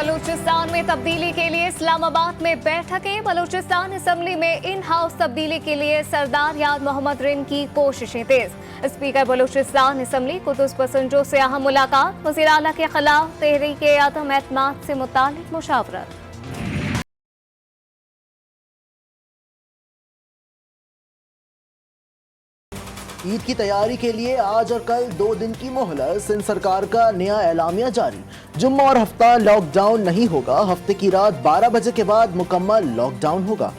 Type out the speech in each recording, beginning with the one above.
बलूचिस्तान में तब्दीली के लिए इस्लामाबाद में बैठकें। बलूचिस्तान असेंबली में इन हाउस तब्दीली के लिए सरदार याद मोहम्मद रिन की कोशिशें तेज। स्पीकर बलूचिस्तान असेंबली कुदस पसंदों से अहम मुलाकात। वज़ीर आला के खिलाफ तहरीक अदम एतमाद से मुताल्लिक मुशावरत। ईद की तैयारी के लिए आज और कल 2 दिन की मोहलत। सिंध सरकार का नया एलामिया जारी। जुम्मा और हफ्ता लॉकडाउन नहीं होगा। हफ्ते की रात 12 बजे के बाद मुकम्मल लॉकडाउन होगा।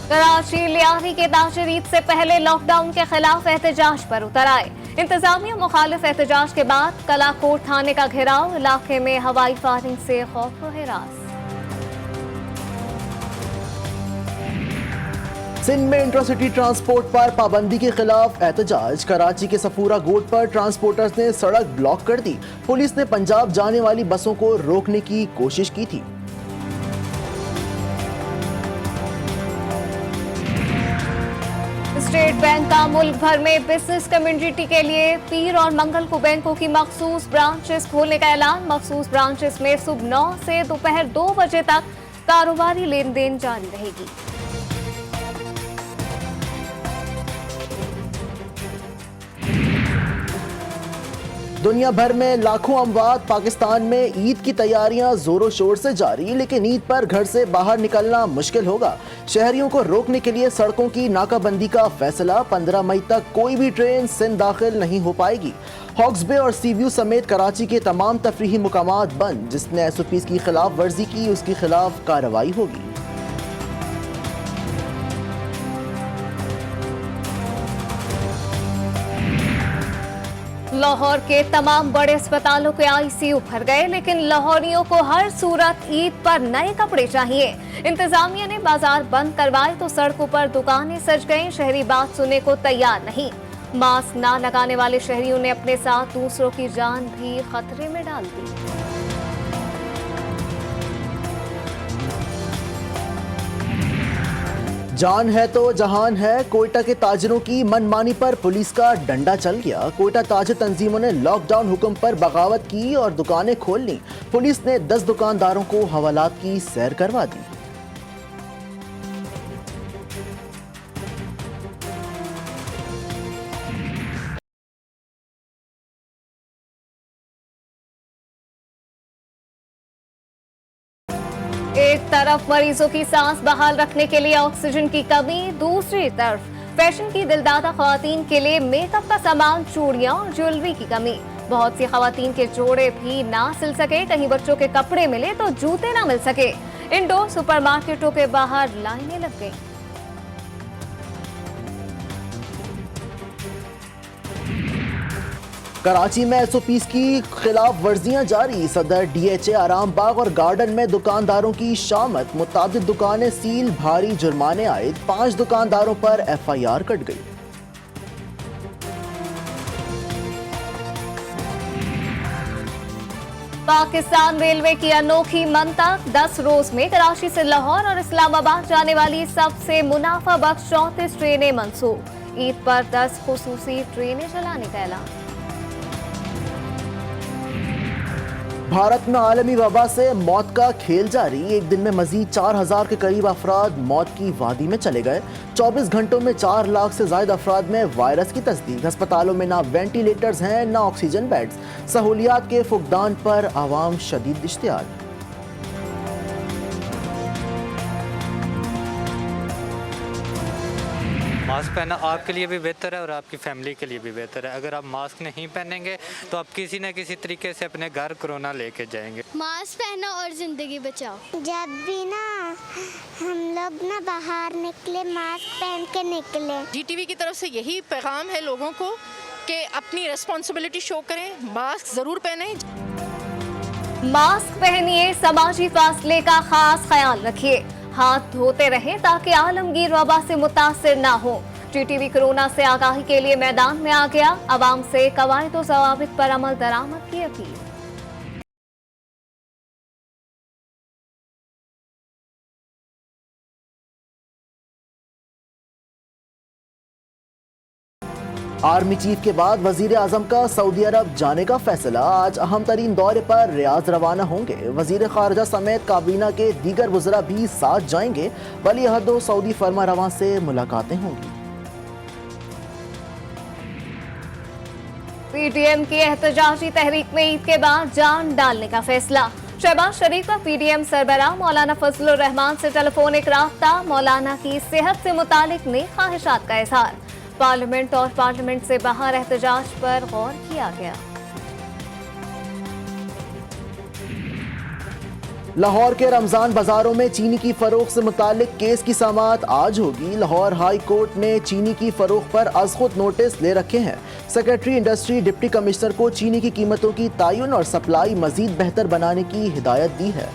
कराची लियारी के ताजिर ईद से पहले लॉकडाउन के खिलाफ एहतजाज पर उतर आए। इंतजामिया मुखालिफ एहतजाज के बाद कलाकोट थाने का घेराव। इलाके में हवाई फायरिंग से खौफ व हिरास। सिंध में इंटरसिटी ट्रांसपोर्ट पर पाबंदी के खिलाफ एहतजाज। कराची के सफूरा गोट पर ट्रांसपोर्टर्स ने सड़क ब्लॉक कर दी। पुलिस ने पंजाब जाने वाली बसों को रोकने की कोशिश की थी। स्टेट बैंक का मुल्क भर में बिजनेस कम्युनिटी के लिए पीर और मंगल को बैंकों की मखसूस ब्रांचेस खोलने का ऐलान। मखसूस ब्रांचेस में सुबह 9 से दोपहर 2 बजे तक कारोबारी लेन देन जारी रहेगी। दुनिया भर में लाखों अमवात। पाकिस्तान में ईद की तैयारियां जोरों शोर से जारी, लेकिन ईद पर घर से बाहर निकलना मुश्किल होगा। शहरियों को रोकने के लिए सड़कों की नाकाबंदी का फैसला। 15 मई तक कोई भी ट्रेन सिंध दाखिल नहीं हो पाएगी। हॉक्स बे और सी व्यू समेत कराची के तमाम तफरीही मुकामात बंद। जिसने SOPs की खिलाफ वर्जी की उसके खिलाफ कार्रवाई होगी। लाहौर के तमाम बड़े अस्पतालों के ICU भर गए, लेकिन लाहौरियों को हर सूरत ईद पर नए कपड़े चाहिए। इंतजामिया ने बाजार बंद करवाए तो सड़कों पर दुकानें सज गईं। शहरी बात सुनने को तैयार नहीं। मास्क ना लगाने वाले शहरियों ने अपने साथ दूसरों की जान भी खतरे में डाल दी। जान है तो जहान है। कोयटा के ताजिरों की मनमानी पर पुलिस का डंडा चल गया। कोयटा ताजिर तंजीमों ने लॉकडाउन हुक्म पर बगावत की और दुकानें खोल ली। पुलिस ने 10 दुकानदारों को हवालात की सैर करवा दी। एक तरफ मरीजों की सांस बहाल रखने के लिए ऑक्सीजन की कमी, दूसरी तरफ फैशन की दिलदादा ख्वातीन के लिए मेकअप का सामान, चूड़ियां और ज्वेलरी की कमी। बहुत सी ख्वातीन के जोड़े भी ना सिल सके। कहीं बच्चों के कपड़े मिले तो जूते ना मिल सके। इंडोर सुपरमार्केटों के बाहर लाइनें लग गई। कराची में SOPs की खिलाफ वर्जियां जारी। सदर DHA, आराम बाग और गार्डन में दुकानदारों की शामत। मुताबिद दुकानें सील, भारी जुर्माने आए। 5 दुकानदारों पर FIR कट गई। पाकिस्तान रेलवे की अनोखी मंतक। 10 रोज में कराची से लाहौर और इस्लामाबाद जाने वाली सबसे मुनाफा बख्श 34 ट्रेनें मंसूख। ईद पर 10 खुसूसी ट्रेनें चलाने का ऐलान। भारत में आलमी वबा से मौत का खेल जारी। एक दिन में मजीद 4000 के करीब अफराद मौत की वादी में चले गए। 24 घंटों में 4 लाख से ज्यादा अफराद में वायरस की तस्दीक। अस्पतालों में ना वेंटिलेटर्स हैं ना ऑक्सीजन बेड्स। सहूलियात के फुकदान पर आवाम शदीद इश्तियाल। मास्क पहनना आपके लिए भी बेहतर है और आपकी फैमिली के लिए भी बेहतर है। अगर आप मास्क नहीं पहनेंगे तो आप किसी न किसी तरीके से अपने घर कोरोना लेके जाएंगे। मास्क पहनो और ज़िंदगी बचाओ। जब भी ना हम लोग ना बाहर निकले मास्क पहन के निकले। GTV की तरफ से यही पैगाम है लोगों को कि अपनी रिस्पॉन्सिबिलिटी शो करें, मास्क ज़रूर पहने। मास्क पहनिए, समाजी फासले का खास ख्याल रखिए, हाथ धोते रहें ताकि आलमगीर वबा से मुतासिर ना हो। GTV कोरोना से आगाही के लिए मैदान में आ गया। आवाम से कवायद व ज़वाबित पर अमल दरामद की अपील। आर्मी चीफ के बाद वजीर आजम का सऊदी अरब जाने का फैसला। आज अहम तरीन दौरे पर रियाज रवाना होंगे। वजीर खारजा समेत काबीना के दीगर वज़रा भी साथ जाएंगे। वली अहद व सऊदी फरमा रवां से मुलाकातें होंगी। पीडीएम की एहतजाजी तहरीक में ईद के बाद जान डालने का फैसला। शहबाज शरीफ का पीडीएम सरबराह मौलाना फजलुर रहमान से टेलीफोनिक राब्ता। मौलाना की सेहत से मुतालिक नेक ख्वाहिशात का इजहार। पार्लियामेंट और पार्लियामेंट से बाहर एहतजाज पर गौर किया गया। लाहौर के रमजान बाजारों में चीनी की फरोख्त से मुतालिक केस की समाअत आज होगी। लाहौर हाई कोर्ट ने चीनी की फरोख्त पर अज़खुद नोटिस ले रखे हैं। सेक्रेटरी इंडस्ट्री डिप्टी कमिश्नर को चीनी की कीमतों की तायुन और सप्लाई मजीद बेहतर बनाने की हिदायत दी है।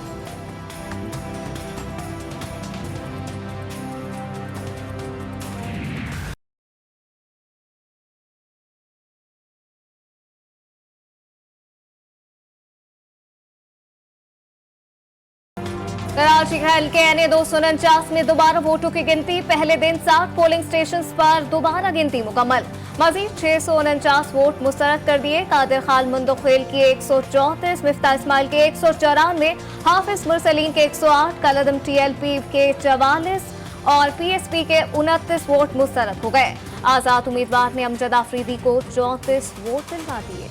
कराची के हल्के एनए 249 में दोबारा वोटों की गिनती। पहले दिन 60 पोलिंग स्टेशन पर दोबारा गिनती मुकम्मल। मजीद 649 वोट मुस्तरद कर दिए। कादिर खान मुंदखेल की 134, मिफ्ता इस्माइल के 194, हाफिज मुरसलीन के 108, कलदम टीएलपी के 44 और पीएसपी के 29 वोट मुस्तरद हो गए। आजाद उम्मीदवार ने अमजद आफरीदी को 34 वोट दिलवा दिए।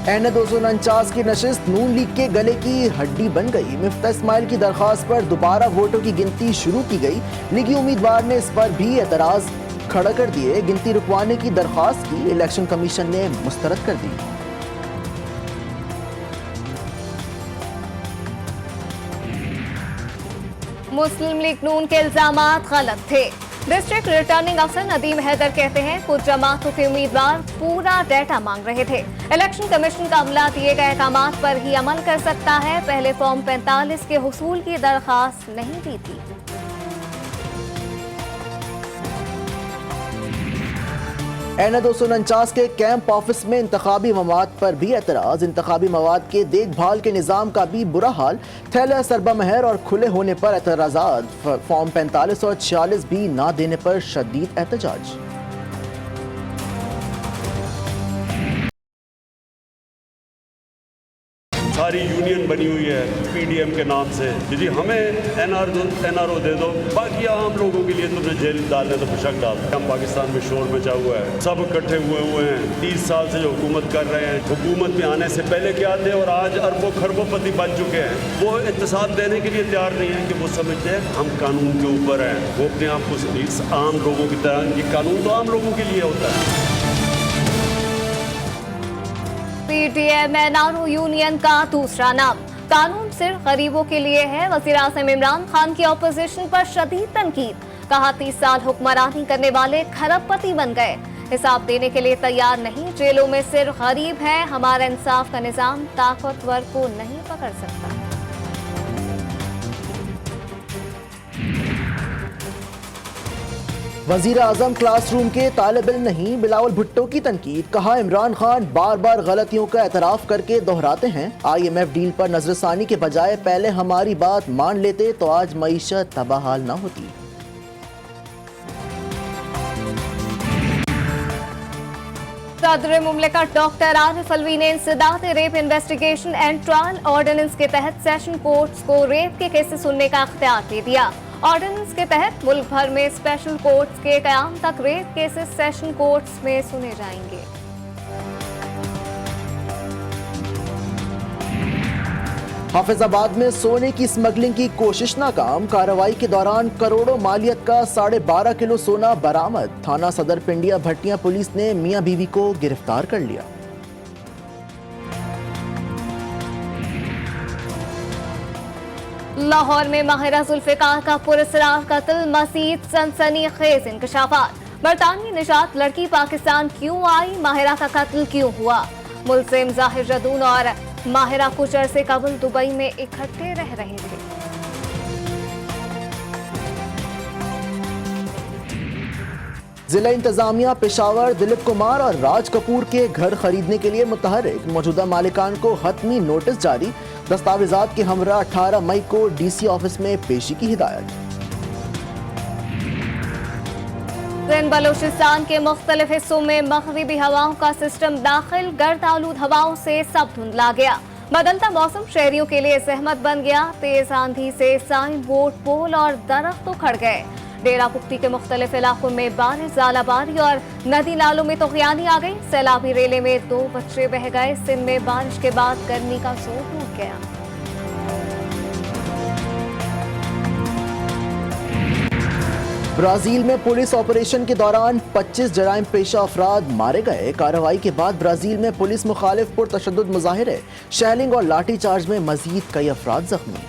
एनए 249 की नशिस्त नून लीग के गले की हड्डी बन गई। मिफ्ता इस्माइल की दरख्वास्त पर दोबारा वोटों की गिनती शुरू की गई। लीगी उम्मीदवार ने इस पर भी एतराज खड़ा कर दिए। गिनती रुकवाने की दरख्वास्त की इलेक्शन कमीशन ने मुस्तरद कर दी। मुस्लिम लीग नून के इल्जामात गलत थे। डिस्ट्रिक्ट रिटर्निंग अफसर नदीम हैदर कहते हैं कुछ जमातों के उम्मीदवार पूरा डेटा मांग रहे थे। इलेक्शन कमीशन का अमला दिए गए अहकामात पर ही अमल कर सकता है। पहले फॉर्म 45 के हुसूल की दरखास्त नहीं दी थी। एनए 249 के कैंप ऑफिस में इंतखाबी मवाद पर भी एतराज। इंतखाबी मवाद के देखभाल के निज़ाम का भी बुरा हाल। थैला सरबा महर और खुले होने पर एतराज़ात। फॉर्म 45 और 46 भी ना देने पर शदीद एहतजाज। सारी यूनियन बनी हुई है पीडीएम के नाम से। यदि हमें एनआरओ दे दो, बाकी आम लोगों के लिए तुमने जेल डालने तो बेशक डाल। हम पाकिस्तान में शोर मचा हुआ है, सब इकट्ठे हुए हैं। 30 साल से जो हुकूमत कर रहे हैं, हुकूमत में आने से पहले क्या थे और आज अरबों खरबोपति बन चुके हैं। वो इंतसाब देने के लिए तैयार नहीं है कि वो समझते हैं हम कानून के ऊपर हैं। वो अपने आप को आम लोगों की तरह, ये कानून तो आम लोगों के लिए होता है। पीडीएम एनआरओ यूनियन का दूसरा नाम। कानून सिर्फ गरीबों के लिए है। वज़ीर आज़म इमरान खान की ऑपोजिशन पर शदीद तनकीद। कहा 30 साल हुक्मरानी करने वाले खरबपति बन गए, हिसाब देने के लिए तैयार नहीं। जेलों में सिर्फ गरीब है। हमारा इंसाफ का निज़ाम ताकतवर को नहीं पकड़ सकता। वजीर आजम क्लासरूम के तालिब इल्म नहीं, बिलावल भुट्टो की तनकीद। कहा इमरान खान बार बार गलतियों का एतराफ करके दोहराते हैं। IMF डील पर नजरसानी के बजाय पहले हमारी बात मान लेते तो आज मईशत तबाहाल न होती। सदर मुमलिकत डॉक्टर आरिफ अलवी ने इंसदाद rape investigation and trial ordinance के तहत सेशन कोर्ट्स को रेप के केसेस सुनने का अख्तियार दे दिया। ऑर्डिनेंस के तहत मुल्क भर में स्पेशल कोर्ट्स के कयाम तक रेप केसेस सेशन कोर्ट्स में सुने जाएंगे। हाफिजाबाद में सोने की स्मगलिंग की कोशिश नाकाम। कार्रवाई के दौरान करोड़ों मालियत का 12.5 किलो सोना बरामद। थाना सदर पिंडिया भट्टियां पुलिस ने मियां बीवी को गिरफ्तार कर लिया। लाहौर में माहिरा जुल्फिकार का पुरस्कार कत्ल। मजीद सनसनीखेज इंकशाफात। बरतानवी निजात लड़की पाकिस्तान क्यों आई, माहिरा का कत्ल क्यों हुआ। मुलजिम जाहिर जदून और माहिरा कुछ अरसे कबल दुबई में इकट्ठे रह रहे थे। जिला इंतजामिया पेशावर दिलीप कुमार और राज कपूर के घर खरीदने के लिए मुतहर्रिक मौजूदा मालिकान को हतमी नोटिस जारी। दस्तावेजात के हमरा 18 मई को डीसी ऑफिस में पेशी की हिदायत। सिंध बलूचिस्तान के मुख्तलिफ हिस्सों में मगरिबी हवाओं का सिस्टम दाखिल, गर्द आलूद हवाओं से सब धुंधला गया। बदलता मौसम शहरियों के लिए जहमत बन गया। तेज आंधी से साइन बोर्ड, पोल और दरख्त उखड़ गए। डेरा पुख्ती के मुख्तलिफ इलाकों में बारिश, ज़ालाबारी और नदी नालों में तूफ़ानी आ गई। सैलाबी रेले में 2 बच्चे बह गए। सिंध में बारिश के बाद गर्मी का जोर टूट गया। ब्राजील में पुलिस ऑपरेशन के दौरान 25 जराइम पेशा अफराद मारे गए। कार्रवाई के बाद ब्राजील में पुलिस मुखालिफ पुरतशद्दुद मुजाहिरे, शैलिंग और लाठीचार्ज में मजीद कई अफराद जख्मी।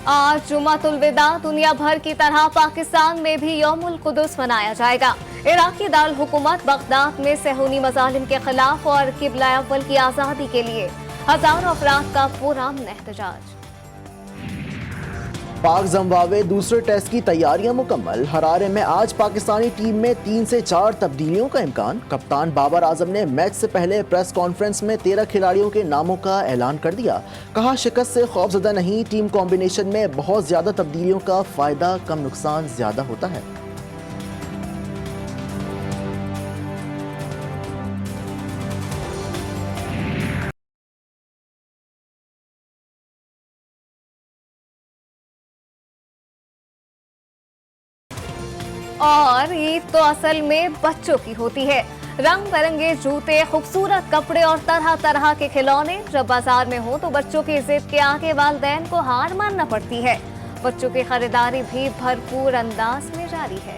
आज जुमातुल विदा, दुनिया भर की तरह पाकिस्तान में भी यौमुल कुदस मनाया जाएगा। इराकी दारुल हुकूमत बगदाद में सेहूनी मजालिम के खिलाफ और किबला अव्वल की आज़ादी के लिए हजारों अफराद का पुरअमन एहतजाज। पाक जिम्बाब्वे दूसरे टेस्ट की तैयारियां मुकम्मल। हरारे में आज पाकिस्तानी टीम में 3 से 4 तब्दीलियों का इम्कान। कप्तान बाबर आजम ने मैच से पहले प्रेस कॉन्फ्रेंस में 13 खिलाड़ियों के नामों का ऐलान कर दिया। कहा, शिकस्त से खौफजदा नहीं, टीम कॉम्बिनेशन में बहुत ज्यादा तब्दीलियों का फायदा कम नुकसान ज्यादा होता है। और ईद तो असल में बच्चों की होती है। रंग बिरंगे जूते, खूबसूरत कपड़े और तरह तरह के खिलौने जब बाजार में हो तो बच्चों की जिद के आगे वालिदैन को हार मानना पड़ती है। बच्चों की खरीदारी भी भरपूर अंदाज में जारी है।